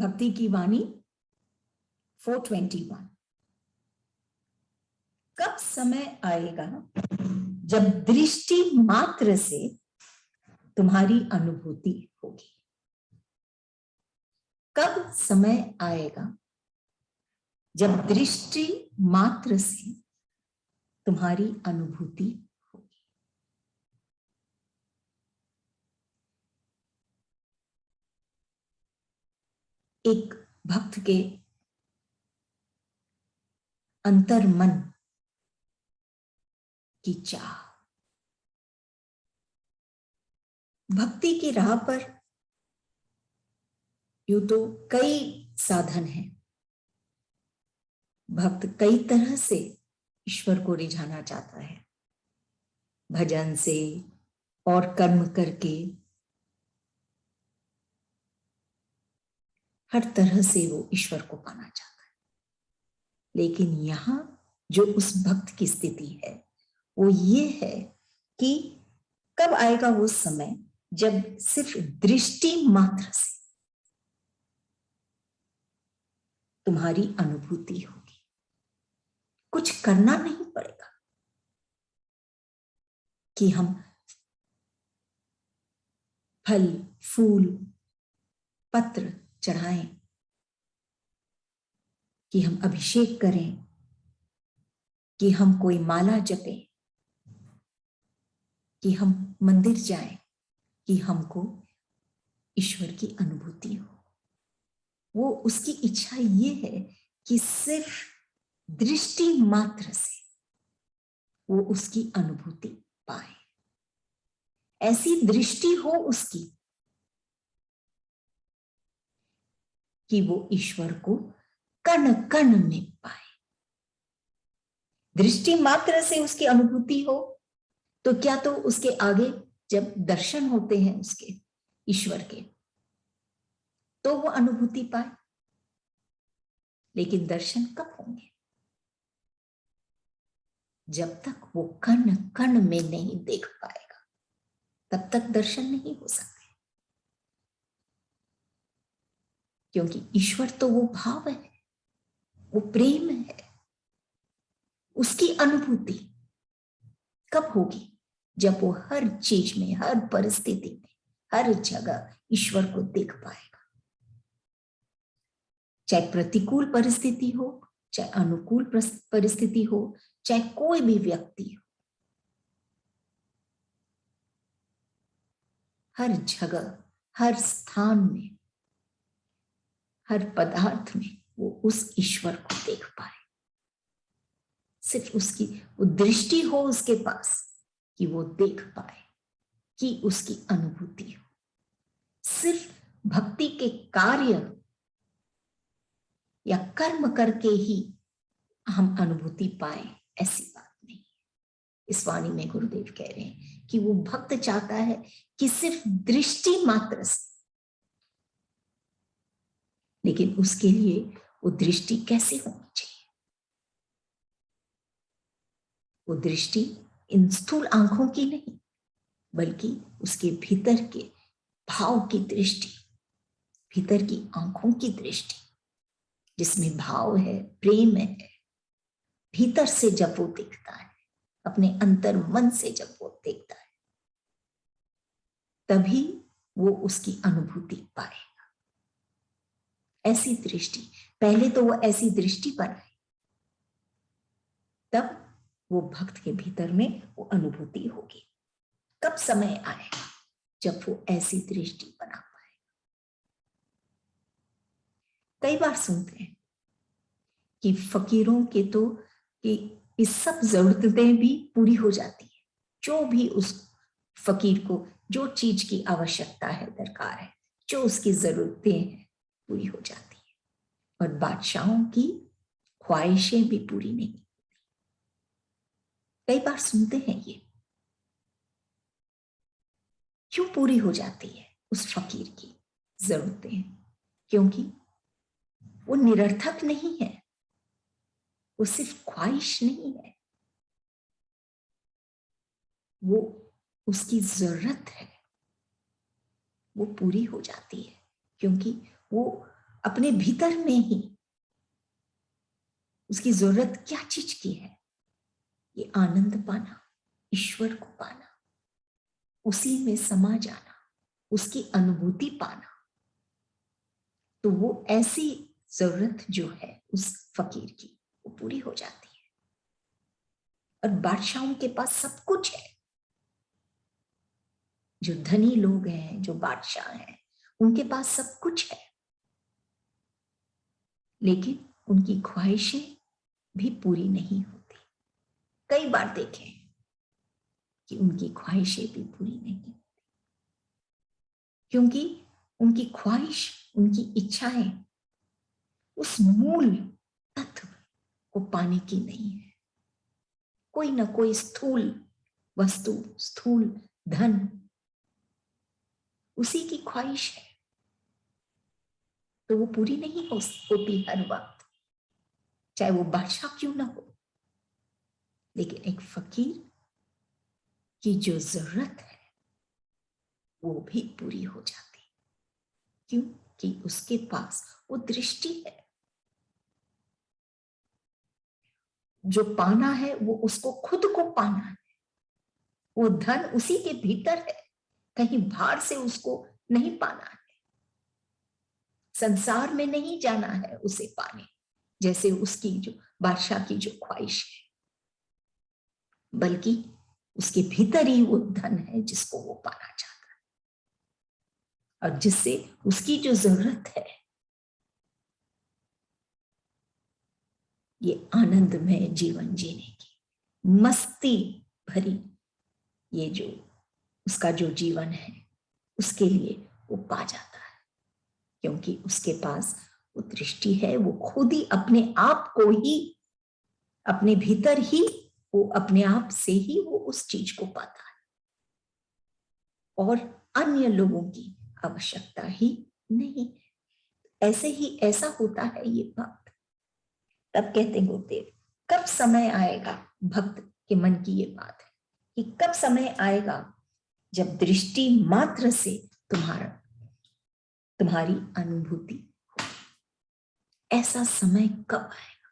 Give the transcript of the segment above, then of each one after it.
भक्ति की वाणी 421। कब समय आएगा जब दृष्टि मात्र से तुम्हारी अनुभूति होगी? कब समय आएगा जब दृष्टि मात्र से तुम्हारी अनुभूति होगी? एक भक्त के अंतर मन की चाह। भक्ति की राह पर यूं तो कई साधन हैं। भक्त कई तरह से ईश्वर को रिझाना चाहता है, भजन से और कर्म करके, हर तरह से वो ईश्वर को पाना चाहता है। लेकिन यहां जो उस भक्त की स्थिति है वो ये है कि कब आएगा वो समय जब सिर्फ दृष्टि मात्र से तुम्हारी अनुभूति होगी। कुछ करना नहीं पड़ेगा कि हम फल फूल पत्र चढ़ाएं, कि हम अभिषेक करें, कि हम कोई माला जपें, कि हम मंदिर जाएं, कि हमको ईश्वर की अनुभूति हो। वो उसकी इच्छा ये है कि सिर्फ दृष्टि मात्र से वो उसकी अनुभूति पाए। ऐसी दृष्टि हो उसकी कि वो ईश्वर को कण कण में पाए। दृष्टि मात्र से उसकी अनुभूति हो तो क्या तो उसके आगे जब दर्शन होते हैं उसके ईश्वर के तो वो अनुभूति पाए। लेकिन दर्शन कब होंगे? जब तक वो कण कण में नहीं देख पाएगा तब तक दर्शन नहीं हो सकते। क्योंकि ईश्वर तो वो भाव है, वो प्रेम है। उसकी अनुभूति कब होगी? जब वो हर चीज में, हर परिस्थिति में, हर जगह ईश्वर को देख पाएगा। चाहे प्रतिकूल परिस्थिति हो, चाहे अनुकूल परिस्थिति हो, चाहे कोई भी व्यक्ति हो, हर जगह, हर स्थान में, हर पदार्थ में वो उस ईश्वर को देख पाए। सिर्फ उसकी वो दृष्टि हो उसके पास कि वो देख पाए, कि उसकी अनुभूति हो। सिर्फ भक्ति के कार्य या कर्म करके ही हम अनुभूति पाए, ऐसी बात नहीं है। इस वाणी में गुरुदेव कह रहे हैं कि वो भक्त चाहता है कि सिर्फ दृष्टि मात्र से, लेकिन उसके लिए वो दृष्टि कैसे होनी चाहिए? वो दृष्टि इन स्थूल आंखों की नहीं, बल्कि उसके भीतर के भाव की दृष्टि, भीतर की आंखों की दृष्टि, जिसमें भाव है, प्रेम है। भीतर से जब वो देखता है, अपने अंतर मन से जब वो देखता है, तभी वो उसकी अनुभूति पाएगा। ऐसी दृष्टि, पहले तो वो ऐसी दृष्टि बनाए, तब वो भक्त के भीतर में वो अनुभूति होगी। कब समय आएगा जब वो ऐसी दृष्टि बना पाए? कई बार सुनते हैं कि फकीरों के तो कि इस सब जरूरतें भी पूरी हो जाती है। जो भी उस फकीर को जो चीज की आवश्यकता है, दरकार है, जो उसकी जरूरतें हैं, पूरी हो जाती है। और बादशाहों की ख्वाहिशें भी पूरी नहीं। कई बार सुनते हैं ये। क्यों पूरी हो जाती है उस फकीर की जरूरतें? क्योंकि वो निरर्थक नहीं है, वो सिर्फ ख्वाहिश नहीं है, वो उसकी जरूरत है, वो पूरी हो जाती है। क्योंकि वो अपने भीतर में ही उसकी जरूरत क्या चीज की है, ये आनंद पाना, ईश्वर को पाना, उसी में समा जाना, उसकी अनुभूति पाना। तो वो ऐसी जरूरत जो है उस फकीर की, वो पूरी हो जाती है। और बादशाहों के पास सब कुछ है, जो धनी लोग हैं, जो बादशाह हैं, उनके पास सब कुछ है, लेकिन उनकी ख्वाहिशें भी पूरी नहीं होती। कई बार देखें कि उनकी ख्वाहिशें भी पूरी नहीं होती, क्योंकि उनकी ख्वाहिश, उनकी इच्छाएं उस मूल तत्व को पाने की नहीं है। कोई ना कोई स्थूल वस्तु, स्थूल धन, उसी की ख्वाहिश है, तो वो पूरी नहीं होती हर वक्त, चाहे वो बादशाह क्यों ना हो। लेकिन एक फकीर की जो जरूरत है वो भी पूरी हो जाती, क्योंकि उसके पास वो दृष्टि है। जो पाना है वो उसको खुद को पाना है, वो धन उसी के भीतर है, कहीं बाहर से उसको नहीं पाना है, संसार में नहीं जाना है उसे पाने, जैसे उसकी जो बादशाह की जो ख्वाहिश है, बल्कि उसके भीतर ही वो धन है जिसको वो पाना चाहता है, और जिससे उसकी जो जरूरत है ये आनंदमय जीवन जीने की, मस्ती भरी ये जो उसका जो जीवन है, उसके लिए वो पा जाता है, क्योंकि उसके पास वो दृष्टि है। वो खुद ही अपने आप को ही, अपने भीतर ही, वो अपने आप से ही वो उस चीज को पाता है, और अन्य लोगों की आवश्यकता ही नहीं। ऐसे ही ऐसा होता है ये भक्त। तब कहते हैं गुरुदेव, कब समय आएगा, भक्त के मन की ये बात है कि कब समय आएगा जब दृष्टि मात्र से तुम्हारी अनुभूति हो। ऐसा समय कब आएगा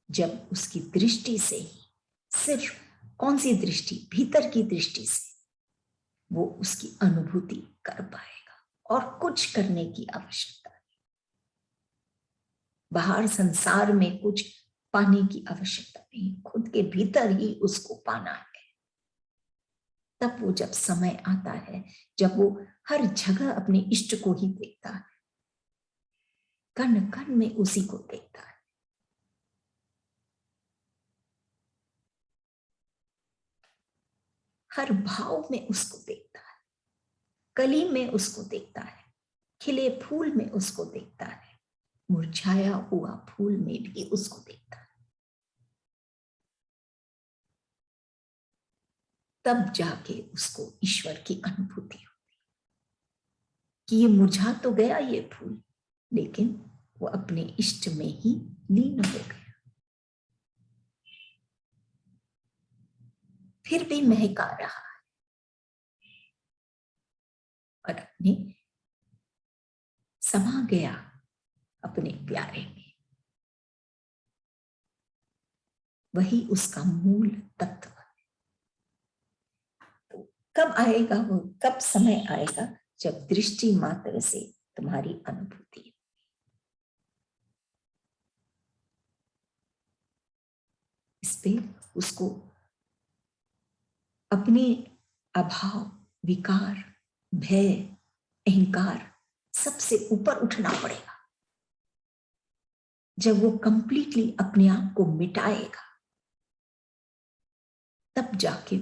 जब उसकी दृष्टि से ही, सिर्फ कौन सी दृष्टि, भीतर की दृष्टि से वो उसकी अनुभूति कर पाएगा, और कुछ करने की आवश्यकता नहीं, बाहर संसार में कुछ पाने की आवश्यकता नहीं, खुद के भीतर ही उसको पाना है। तब वो जब समय आता है, जब वो हर जगह अपने इष्ट को ही देखता है, कण कण में उसी को देखता है, हर भाव में उसको देखता है, कली में उसको देखता है, खिले फूल में उसको देखता है, मुरझाया हुआ फूल में भी उसको देखता है। तब जाके उसको ईश्वर की अनुभूति होती कि ये मुरझा तो गया ये फूल, लेकिन वो अपने इष्ट में ही लीन हो गया, फिर भी महका रहा है और अपने समा गया अपने प्यारे में। वही उसका मूल तत्व है। तो कब आएगा वो, कब समय आएगा जब दृष्टि मात्र से तुम्हारी अनुभूति, इस पे उसको अपने अभाव, विकार, भय, अहंकार सबसे ऊपर उठना पड़ेगा। जब वो कंप्लीटली अपने आप को मिटाएगा, तब जाके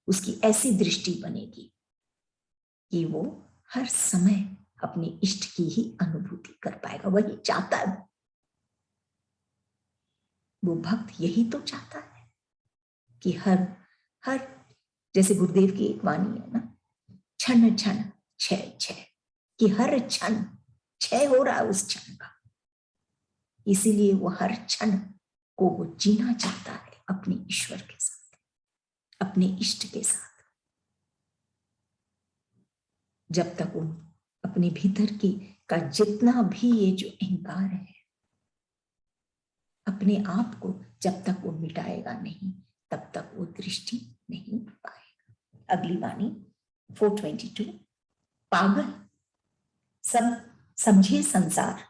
उसकी ऐसी दृष्टि बनेगी कि वो हर समय अपने इष्ट की ही अनुभूति कर पाएगा। वही चाहता है वो भक्त, यही तो चाहता है कि हर हर जैसे गुरुदेव की एक वाणी है ना, क्षण क्षण क्षय क्षय, कि हर क्षण क्षय हो रहा है उस क्षण का, इसीलिए वो हर क्षण को वो जीना चाहता है अपने ईश्वर के साथ, अपने इष्ट के साथ। जब तक अपने भीतर की का जितना भी ये जो अहंकार है, अपने आप को जब तक वो मिटाएगा नहीं तब तक वो दृष्टि नहीं पाएगा। अगली वाणी 422, पागल सब समझे संसार,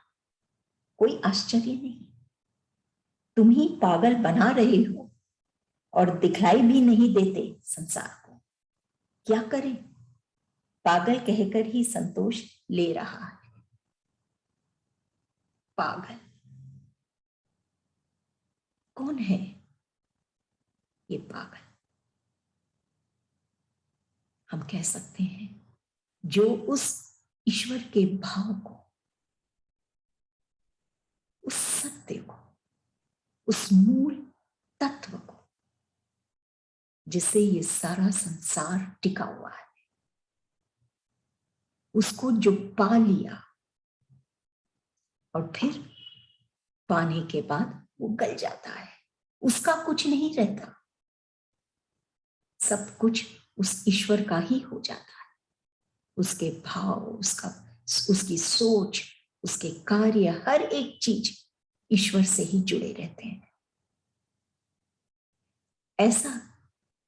कोई आश्चर्य नहीं। तुम ही पागल बना रहे हो और दिखलाई भी नहीं देते संसार को। क्या करें, पागल कहकर ही संतोष ले रहा है। पागल कौन है? ये पागल हम कह सकते हैं जो उस ईश्वर के भाव को, उस सत्य को, उस मूल तत्व को जिससे ये सारा संसार टिका हुआ है, उसको जो पा लिया और फिर पाने के बाद वो गल जाता है, उसका कुछ नहीं रहता, सब कुछ उस ईश्वर का ही हो जाता है। उसके भाव, उसकी सोच, उसके कार्य, हर एक चीज ईश्वर से ही जुड़े रहते हैं। ऐसा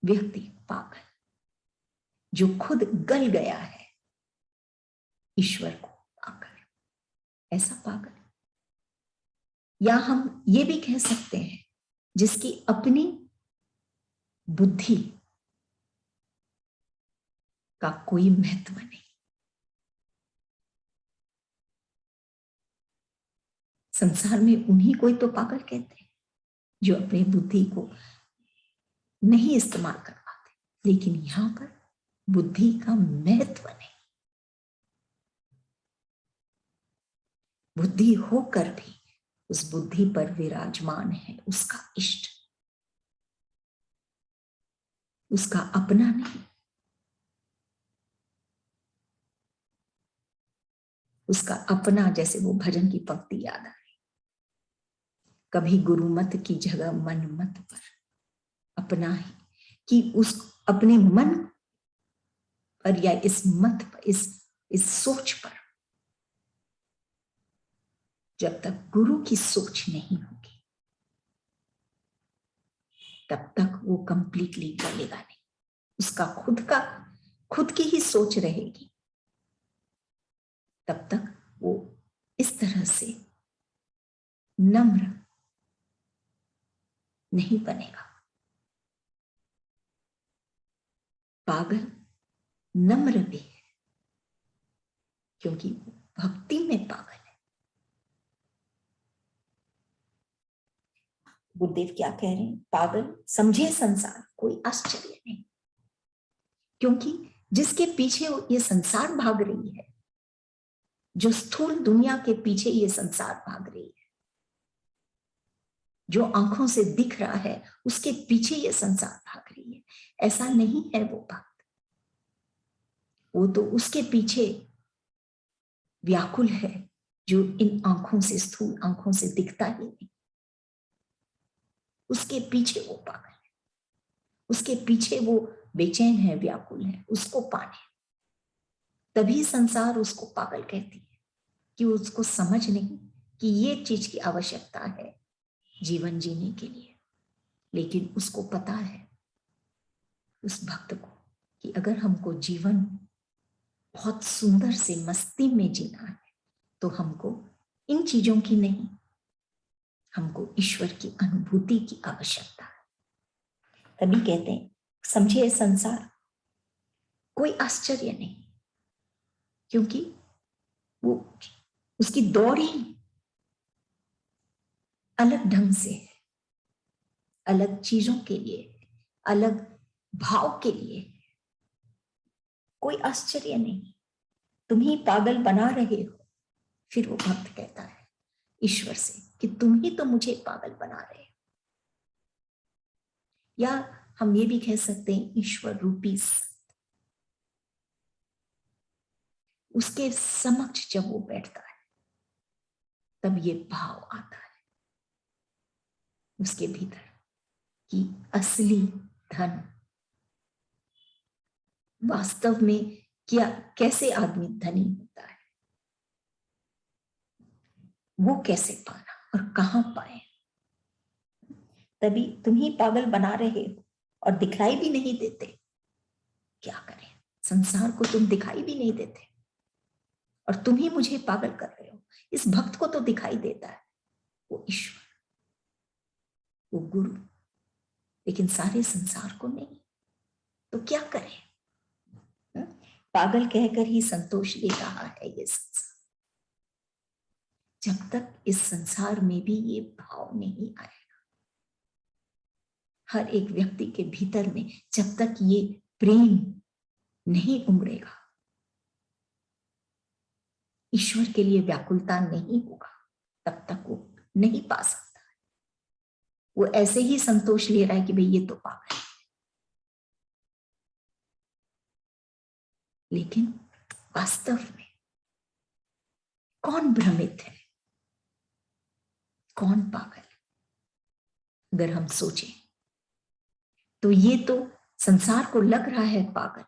व्यक्ति पागल जो खुद गल गया है ईश्वर को पाकर, ऐसा पागल। या हम ये भी कह सकते हैं जिसकी अपनी बुद्धि का कोई महत्व नहीं। संसार में उन्हीं को तो पागल कहते हैं जो अपनी बुद्धि को नहीं इस्तेमाल कर पाते, लेकिन यहां पर बुद्धि का महत्व नहीं। बुद्धि होकर भी उस बुद्धि पर विराजमान है उसका इष्ट, उसका अपना नहीं। उसका अपना, जैसे वो भजन की पंक्ति याद आ रही, कभी गुरु मत की जगह मन मत पर अपना ही, कि उस अपने मन पर या इस मत पर, इस सोच पर जब तक गुरु की सोच नहीं होगी तब तक वो कंप्लीटली गलेगा नहीं। उसका खुद की ही सोच रहेगी, तब तक वो इस तरह से नम्र नहीं बनेगा। पागल नम्र भी है क्योंकि वो भक्ति में पागल है। गुरुदेव क्या कह रहे हैं? पागल समझे संसार, कोई आश्चर्य नहीं, क्योंकि जिसके पीछे ये संसार भाग रही है, जो स्थूल दुनिया के पीछे ये संसार भाग रही है, जो आंखों से दिख रहा है उसके पीछे ये संसार भाग रही है, ऐसा नहीं है वो बात। वो तो उसके पीछे व्याकुल है जो इन आंखों से, स्थूल आंखों से दिखता ही नहीं। उसके पीछे वो पागल है, उसके पीछे वो बेचैन है, व्याकुल है उसको पाने। तभी संसार उसको पागल कहती है कि उसको समझ नहीं कि ये चीज की आवश्यकता है जीवन जीने के लिए। लेकिन उसको पता है, उस भक्त को, कि अगर हमको जीवन बहुत सुंदर से मस्ती में जीना है तो हमको इन चीजों की नहीं, हमको ईश्वर की अनुभूति की आवश्यकता है। तभी कहते हैं समझे संसार, कोई आश्चर्य नहीं, क्योंकि वो उसकी दौड़ ही अलग ढंग से है, अलग चीजों के लिए, अलग भाव के लिए। कोई आश्चर्य नहीं, तुम ही पागल बना रहे हो। फिर वो भक्त कहता है ईश्वर से कि तुम ही तो मुझे पागल बना रहे हो। या हम ये भी कह सकते हैं ईश्वर रूपी उसके समक्ष जब वो बैठता है तब ये भाव आता है उसके भीतर कि असली धन वास्तव में क्या, कैसे आदमी धनी होता है, वो कैसे पाना और कहाँ पाए? तभी तुम ही पागल बना रहे हो और दिखलाई भी नहीं देते। क्या करें, संसार को तुम दिखाई भी नहीं देते और तुम ही मुझे पागल कर रहे हो। इस भक्त को तो दिखाई देता है वो ईश्वर, वो गुरु, लेकिन सारे संसार को नहीं। तो क्या करें? पागल कहकर ही संतोष ले रहा है ये संसार। जब तक इस संसार में भी ये भाव नहीं आएगा हर एक व्यक्ति के भीतर में, जब तक ये प्रेम नहीं उमड़ेगा, ईश्वर के लिए व्याकुलता नहीं होगा, तब तक वो नहीं पा सकता। वो ऐसे ही संतोष ले रहा है कि भाई ये तो पागल है, लेकिन वास्तव में कौन भ्रमित है, कौन पागल है? अगर हम सोचें तो ये तो संसार को लग रहा है पागल,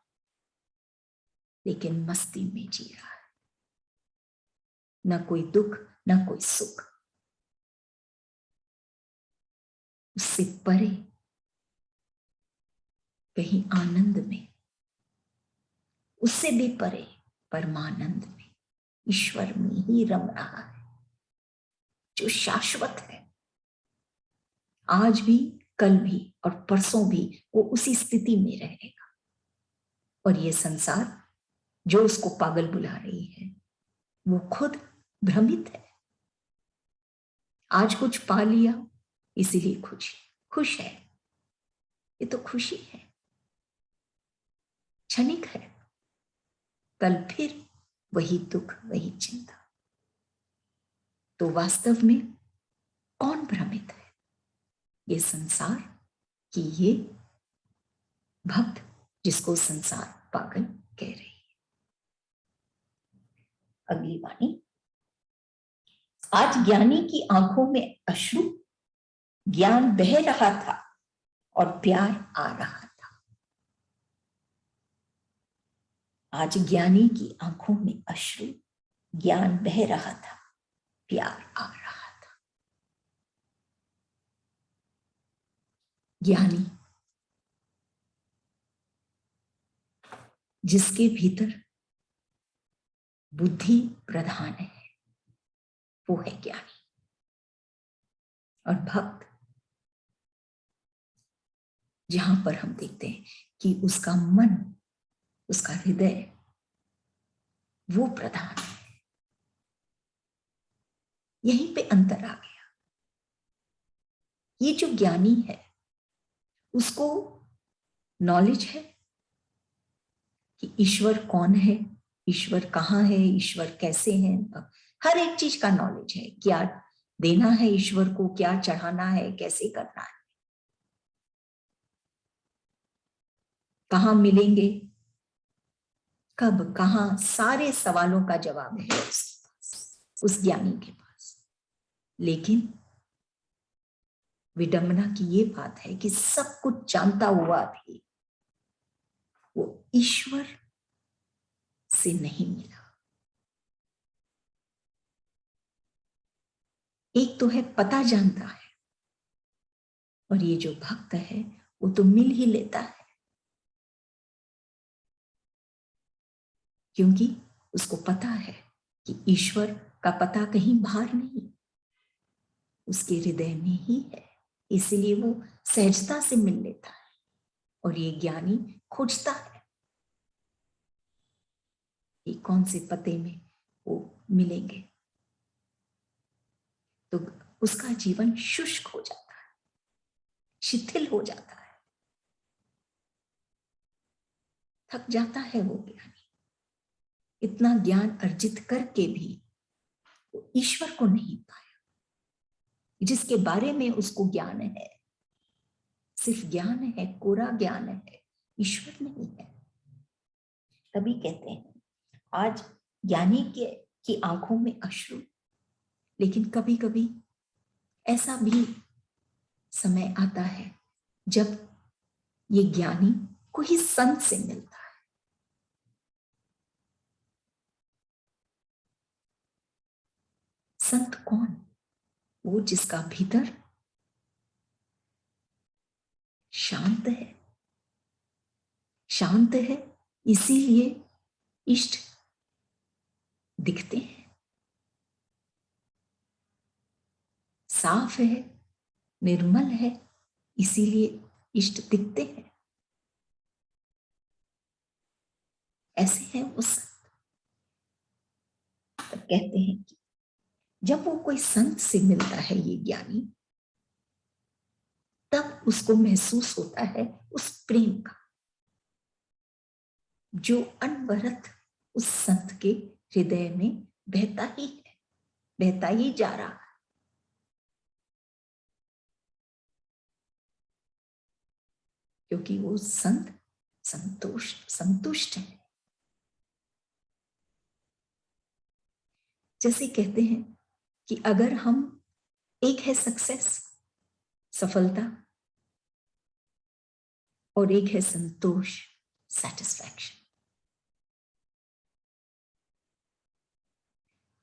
लेकिन मस्ती में जी रहा है, ना कोई दुख ना कोई सुख, उससे परे कहीं आनंद में, उससे भी परे परमानंद में, ईश्वर में ही रम रहा है जो शाश्वत है। आज भी, कल भी और परसों भी वो उसी स्थिति में रहेगा। और ये संसार जो उसको पागल बुला रही है, वो खुद भ्रमित है। आज कुछ पा लिया इसीलिए खुश है। ये तो खुशी है, क्षणिक है, कल फिर वही दुख, वही चिंता। तो वास्तव में कौन भ्रमित है? ये संसार कि ये भक्त जिसको संसार पागल कह रही है। अगली वाणी, आज ज्ञानी की आंखों में अश्रु, ज्ञान बह रहा था और प्यार आ रहा था। आज ज्ञानी की आंखों में अश्रु, ज्ञान बह रहा था, प्यार आ रहा था। ज्ञानी जिसके भीतर बुद्धि प्रधान है, वो है ज्ञानी। और भक्त जहां पर हम देखते हैं कि उसका मन, उसका हृदय वो प्रधान है, यहीं पे अंतर आ गया। ये जो ज्ञानी है उसको नॉलेज है कि ईश्वर कौन है, ईश्वर कहाँ है, ईश्वर कैसे है, हर एक चीज का नॉलेज है। क्या देना है ईश्वर को, क्या चढ़ाना है, कैसे करना है, कहाँ मिलेंगे, कब, कहाँ, सारे सवालों का जवाब है उसके पास, उस ज्ञानी के पास। लेकिन विडंबना की ये बात है कि सब कुछ जानता हुआ भी वो ईश्वर से नहीं मिला। एक तो है पता जानता है, और ये जो भक्त है वो तो मिल ही लेता है, क्योंकि उसको पता है कि ईश्वर का पता कहीं बाहर नहीं, उसके हृदय में ही है। इसलिए वो सहजता से मिल लेता है। और ये ज्ञानी खोजता है कि कौन से पते में वो मिलेंगे, तो उसका जीवन शुष्क हो जाता है, शिथिल हो जाता है, थक जाता है वो ज्ञानी। इतना ज्ञान अर्जित करके भी वो ईश्वर को नहीं पाया। जिसके बारे में उसको ज्ञान है, सिर्फ ज्ञान है, कोरा ज्ञान है, ईश्वर नहीं है। तभी कहते हैं आज ज्ञानी की आंखों में अश्रु, लेकिन कभी कभी ऐसा भी समय आता है जब ये ज्ञानी कोई संत से मिलता है, संत कौन? वो जिसका भीतर शांत है। शांत है इसीलिए इष्ट दिखते हैं। साफ है, निर्मल है, इसीलिए इष्ट दिखते हैं। ऐसे है वो संत। तब कहते हैं कि जब वो कोई संत से मिलता है ये ज्ञानी, तब उसको महसूस होता है उस प्रेम का जो अनवरत उस संत के हृदय में बहता ही है, बहता ही जा रहा है। क्योंकि वो संत संतुष्ट है। जैसे कहते हैं कि अगर हम, एक है सक्सेस, सफलता, और एक है संतोष, सेटिस्फैक्शन।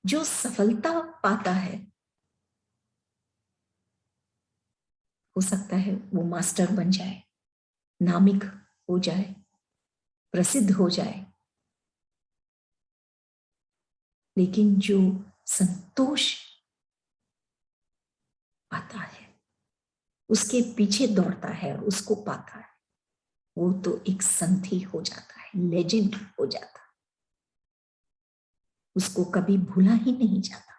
जो सफलता पाता है, हो सकता है वो मास्टर बन जाए, नामिक हो जाए, प्रसिद्ध हो जाए, लेकिन जो संतोष पाता है, उसके पीछे दौड़ता है और उसको पाता है, वो तो एक संत ही हो जाता है, लेजेंड हो जाता है। उसको कभी भूला ही नहीं जाता,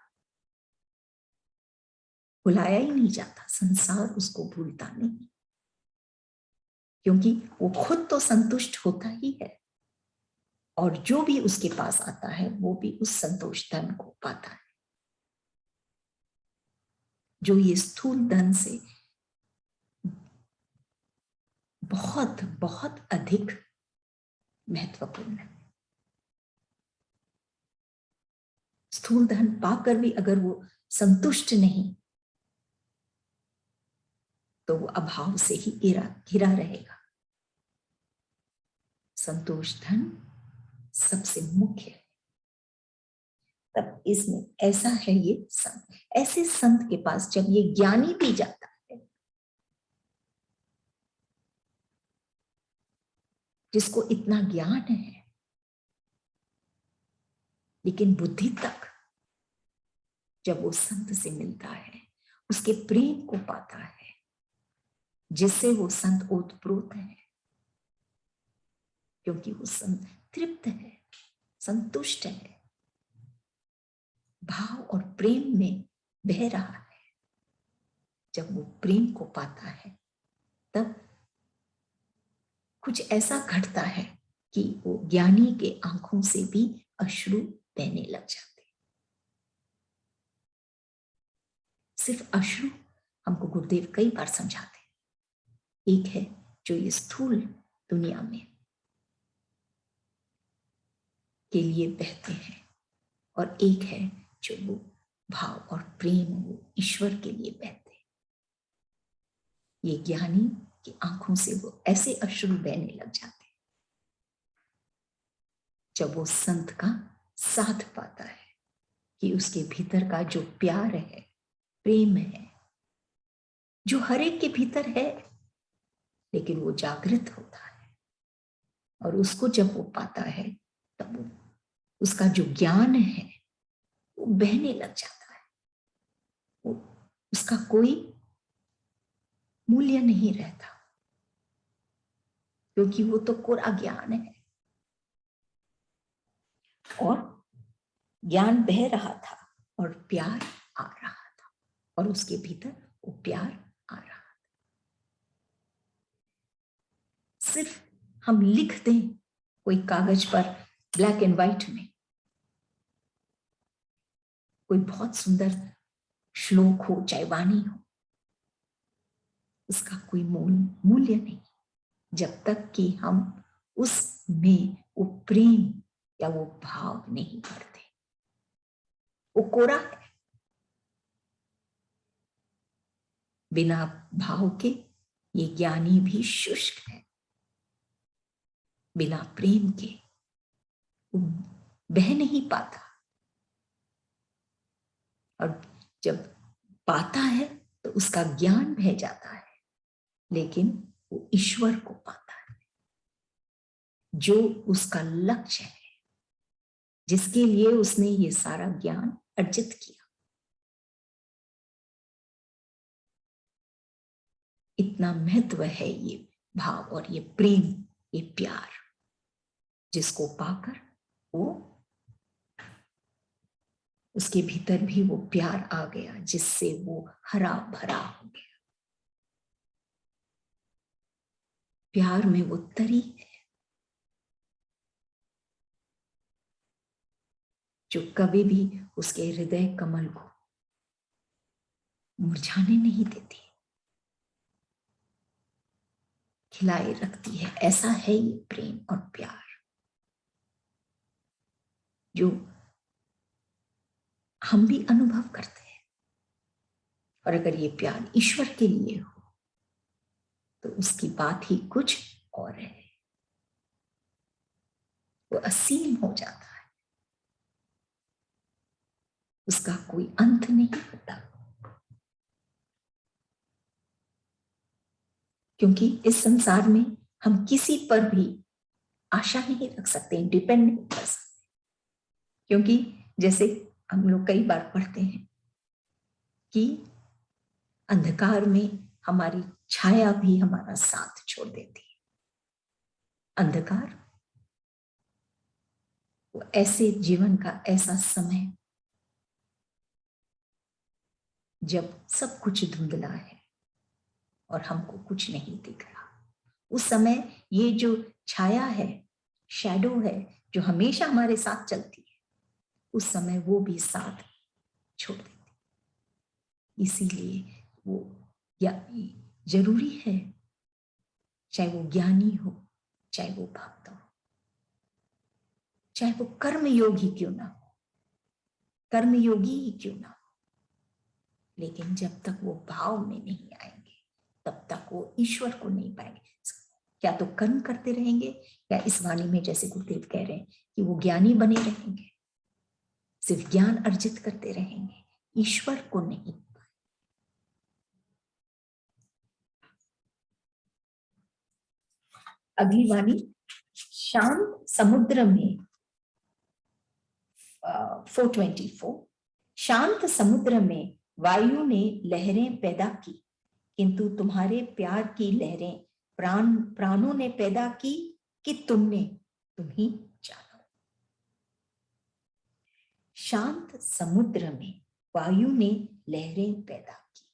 भुलाया ही नहीं जाता, संसार उसको भूलता नहीं, क्योंकि वो खुद तो संतुष्ट होता ही है, और जो भी उसके पास आता है वो भी उस संतोष धन को पाता है, जो ये स्थूल धन से बहुत बहुत अधिक महत्वपूर्ण है। स्थूल धन पाकर भी अगर वो संतुष्ट नहीं, तो वो अभाव से ही घिरा रहेगा। संतोष धन सबसे मुख्य है। तब इसमें ऐसा है ये संत, ऐसे संत के पास जब ये ज्ञानी भी जाता है, जिसको इतना ज्ञान है लेकिन बुद्धि तक, जब वो संत से मिलता है, उसके प्रेम को पाता है, जिससे वो संत ओतप्रोत है, क्योंकि वो संत तृप्त है, संतुष्ट है, भाव और प्रेम में बह रहा है। जब वो प्रेम को पाता है, तब कुछ ऐसा घटता है कि वो ज्ञानी के आंखों से भी अश्रु बहने लग जाते। सिर्फ अश्रु हमको गुरुदेव कई बार समझाते हैं। एक है जो ये स्थूल दुनिया में के लिए बहते हैं, और एक है जो वो भाव और प्रेम, वो ईश्वर के लिए बहते हैं। ये ज्ञानी की आंखों से वो ऐसे अश्रु बहने लग जाते हैं जब वो संत का साथ पाता है, कि उसके भीतर का जो प्यार है, प्रेम है, जो हर एक के भीतर है, लेकिन वो जागृत होता है, और उसको जब वो पाता है, तब वो उसका जो ज्ञान है वो बहने लग जाता है। वो उसका कोई मूल्य नहीं रहता, क्योंकि वो तो कोरा ज्ञान है, और ज्ञान बह रहा था और प्यार आ रहा था, और उसके भीतर वो प्यार आ रहा था। सिर्फ हम लिख दें कोई कागज पर, ब्लैक एंड व्हाइट में, कोई बहुत सुंदर श्लोक हो, चाहे वाणी हो, उसका कोई मूल्य नहीं, जब तक कि हम उसमें वो प्रेम या वो भाव नहीं भरते। वो कोरा है, बिना भाव के ये ज्ञानी भी शुष्क है, बिना प्रेम के वो बह नहीं पाता। और जब पाता है तो उसका ज्ञान बह जाता है, लेकिन वो ईश्वर को पाता है जो उसका लक्ष्य है, जिसके लिए उसने ये सारा ज्ञान अर्जित किया। इतना महत्व है ये भाव और ये प्रेम, ये प्यार, जिसको पाकर वो उसके भीतर भी वो प्यार आ गया, जिससे वो हरा भरा हो गया। प्यार में वो तरी है जो कभी भी उसके हृदय कमल को मुरझाने नहीं देती, खिलाए रखती है। ऐसा है ये प्रेम और प्यार जो हम भी अनुभव करते हैं। और अगर ये प्यार ईश्वर के लिए हो तो उसकी बात ही कुछ और है, वो असीम हो जाता है, उसका कोई अंत नहीं होता। क्योंकि इस संसार में हम किसी पर भी आशा नहीं रख सकते, डिपेंड नहीं कर सकते। क्योंकि जैसे हम लोग कई बार पढ़ते हैं कि अंधकार में हमारी छाया भी हमारा साथ छोड़ देती है। अंधकार वो ऐसे जीवन का ऐसा समय जब सब कुछ धुंधला है और हमको कुछ नहीं दिख रहा। उस समय ये जो छाया है, शैडो है, जो हमेशा हमारे साथ चलती है, उस समय वो भी साथ छोड़ देती। इसीलिए वो जरूरी है, चाहे वो ज्ञानी हो, चाहे वो भक्त हो, चाहे वो कर्म योगी क्यों ना हो, कर्म योगी ही क्यों ना हो, लेकिन जब तक वो भाव में नहीं आएंगे तब तक वो ईश्वर को नहीं पाएंगे। क्या तो कर्म करते रहेंगे, या इस वाणी में जैसे गुरुदेव कह रहे हैं कि वो ज्ञानी बने रहेंगे, सिर्फ ज्ञान अर्जित करते रहेंगे, ईश्वर को नहीं। अगली वाणी शांत समुद्र में 424। शांत समुद्र में वायु ने लहरें पैदा की, किंतु तुम्हारे प्यार की लहरें प्राणों ने पैदा की कि तुम ही जानो। शांत समुद्र में वायु ने लहरें पैदा की।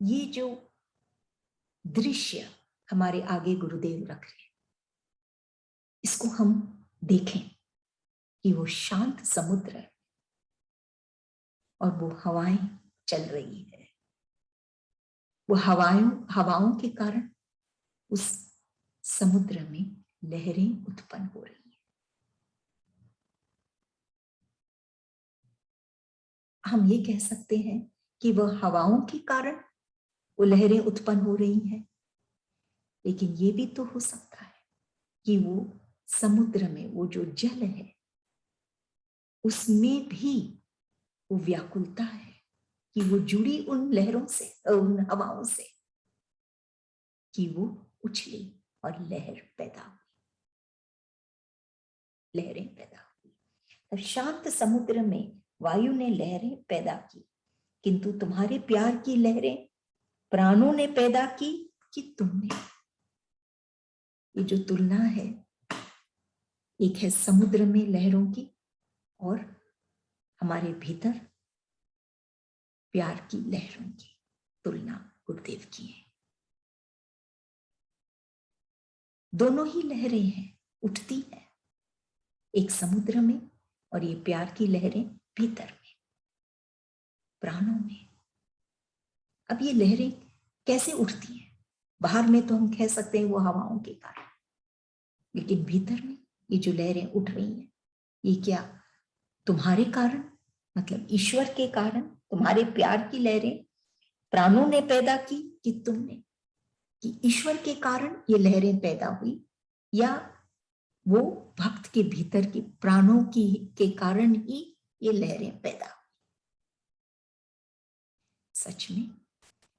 ये जो दृश्य हमारे आगे गुरुदेव रख रहे हैं, इसको हम देखें कि वो शांत समुद्र है और वो हवाएं चल रही है। वो हवाओं के कारण उस समुद्र में लहरें उत्पन्न हो रही है। हम ये कह सकते हैं कि वह हवाओं के कारण वो लहरें उत्पन्न हो रही हैं, लेकिन ये भी तो हो सकता है कि वो समुद्र में वो जो जल है उसमें भी वो व्याकुलता है, कि वो जुड़ी उन लहरों से, उन हवाओं से, कि वो उछली और लहरें पैदा हुई। तो शांत समुद्र में वायु ने लहरें पैदा की, किंतु तुम्हारे प्यार की लहरें प्राणों ने पैदा की कि तुमने। ये जो तुलना है, एक है समुद्र में लहरों की और हमारे भीतर प्यार की लहरों की तुलना गुरुदेव की है। दोनों ही लहरें हैं, उठती है, एक समुद्र में और ये प्यार की लहरें भीतर में, प्राणों में। अब ये लहरें कैसे उठती हैं? बाहर में तो हम कह सकते हैं वो हवाओं के कारण, लेकिन भीतर में ये जो लहरें उठ रही हैं, ये क्या तुम्हारे कारण, मतलब ईश्वर के कारण, तुम्हारे प्यार की लहरें प्राणों ने पैदा की कि तुमने, कि ईश्वर के कारण ये लहरें पैदा हुई, या वो भक्त के भीतर की प्राणों की के कारण ही ये लहरें पैदा हुई। सच में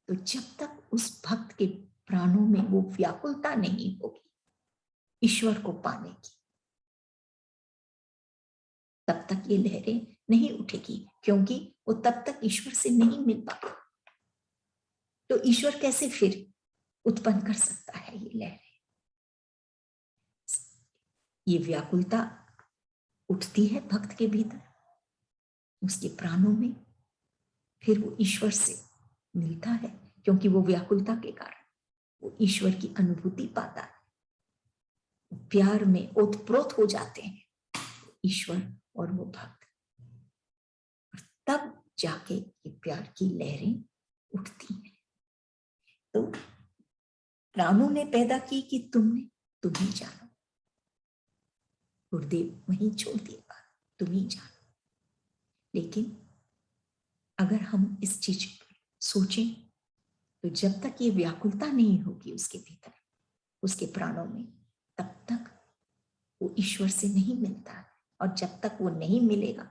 तो जब तक उस भक्त के प्राणों में वो व्याकुलता नहीं होगी ईश्वर को पाने की, तब तक ये लहरें नहीं उठेगी, क्योंकि वो तब तक ईश्वर से नहीं मिल पाता। तो ईश्वर कैसे फिर उत्पन्न कर सकता है ये लहरें? ये व्याकुलता उठती है भक्त के भीतर, उसके प्राणों में, फिर वो ईश्वर से मिलता है, क्योंकि वो व्याकुलता के कारण वो ईश्वर की अनुभूति पाता है, प्यार में ओतप्रोत हो जाते हैं ईश्वर और वो भक्त, और तब जाके ये प्यार की लहरें उठती हैं। तो प्राणों ने पैदा की कि तुम ही जानो, गुरुदेव वहीं छोड़ दिए बात, तुम ही जानो। लेकिन अगर हम इस चीज पर सोचें तो जब तक ये व्याकुलता नहीं होगी उसके भीतर, उसके प्राणों में, तब तक वो ईश्वर से नहीं मिलता है, और जब तक वो नहीं मिलेगा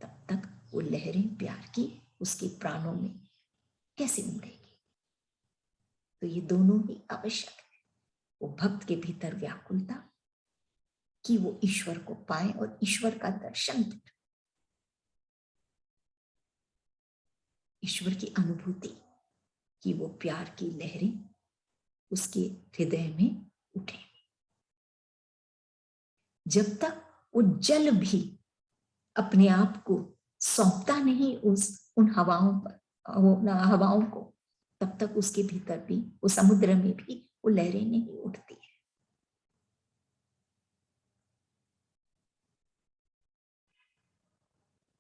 तब तक वो लहरें प्यार की उसके प्राणों में कैसे उड़ेगी? तो ये दोनों ही आवश्यक है, वो भक्त के भीतर व्याकुलता कि वो ईश्वर को पाए और ईश्वर का दर्शन, ईश्वर की अनुभूति कि वो प्यार की लहरें उसके हृदय में उठे। जब तक वो जल भी अपने आप को सौंपता नहीं उन हवाओं को, तब तक उसके भीतर भी, वो समुद्र में भी वो लहरें नहीं उठती है।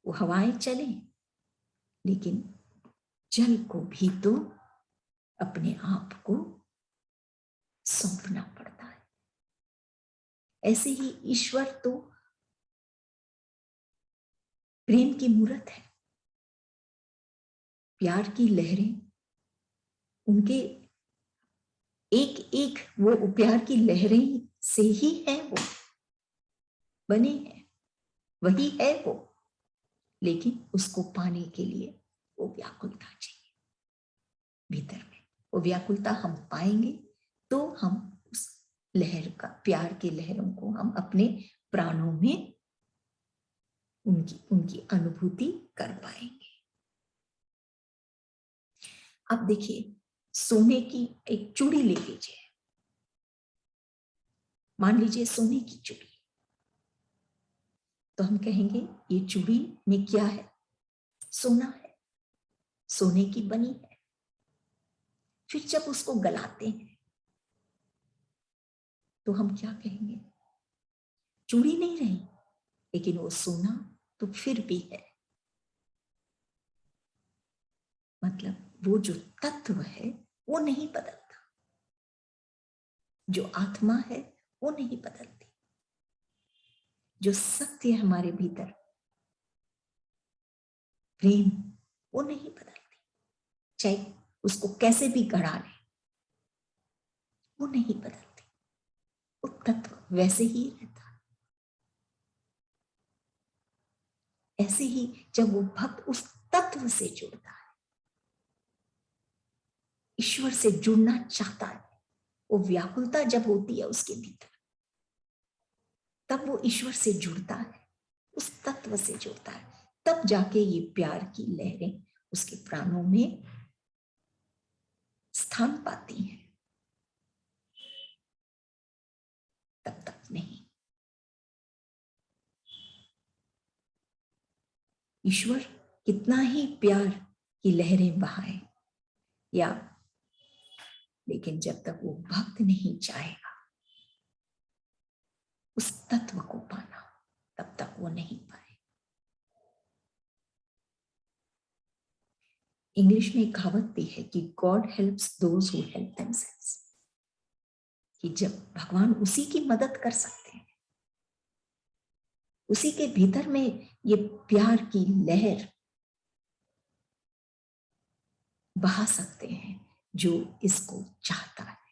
वो हवाएं चले, लेकिन जल को भी तो अपने आप को सौंपना पड़ता है। ऐसे ही ईश्वर तो प्रेम की मूर्त है, प्यार की लहरें उनके एक एक वो प्यार की लहरें से ही है वो बने हैं, वही है वो, लेकिन उसको पाने के लिए वो व्याकुलता चाहिए भीतर में। वो व्याकुलता हम पाएंगे तो हम उस लहर का, प्यार की लहरों को हम अपने प्राणों में उनकी अनुभूति कर पाएंगे। अब देखिए, सोने की एक चूड़ी ले लीजिए, मान लीजिए सोने की चूड़ी, तो हम कहेंगे ये चूड़ी में क्या है? सोना है, सोने की बनी है। फिर जब उसको गलाते हैं तो हम क्या कहेंगे? चूड़ी नहीं रही, लेकिन वो सोना तो फिर भी है। मतलब वो जो तत्व है वो नहीं बदलता, जो आत्मा है वो नहीं बदलती, जो सत्य है हमारे भीतर, प्रेम, वो नहीं बदलती। चाहे उसको कैसे भी गढ़ा ले, वो नहीं बदलती, वो तत्व वैसे ही रहता है। ऐसे ही जब वो भक्त उस तत्व से जुड़ता है, ईश्वर से जुड़ना चाहता है, वो व्याकुलता जब होती है उसके भीतर, तब वो ईश्वर से जुड़ता है, उस तत्व से जुड़ता है, तब जाके ये प्यार की लहरें उसके प्राणों में स्थान पाती हैं, तब तक नहीं। ईश्वर कितना ही प्यार की लहरें बहाए या, लेकिन जब तक वो भक्त नहीं चाहेगा उस तत्व को पाना, तब तक वो नहीं पाए। इंग्लिश में एक कहावत भी है कि God helps those who help themselves, कि जब भगवान उसी की मदद कर सकते हैं, उसी के भीतर में ये प्यार की लहर बहा सकते हैं जो इसको चाहता है।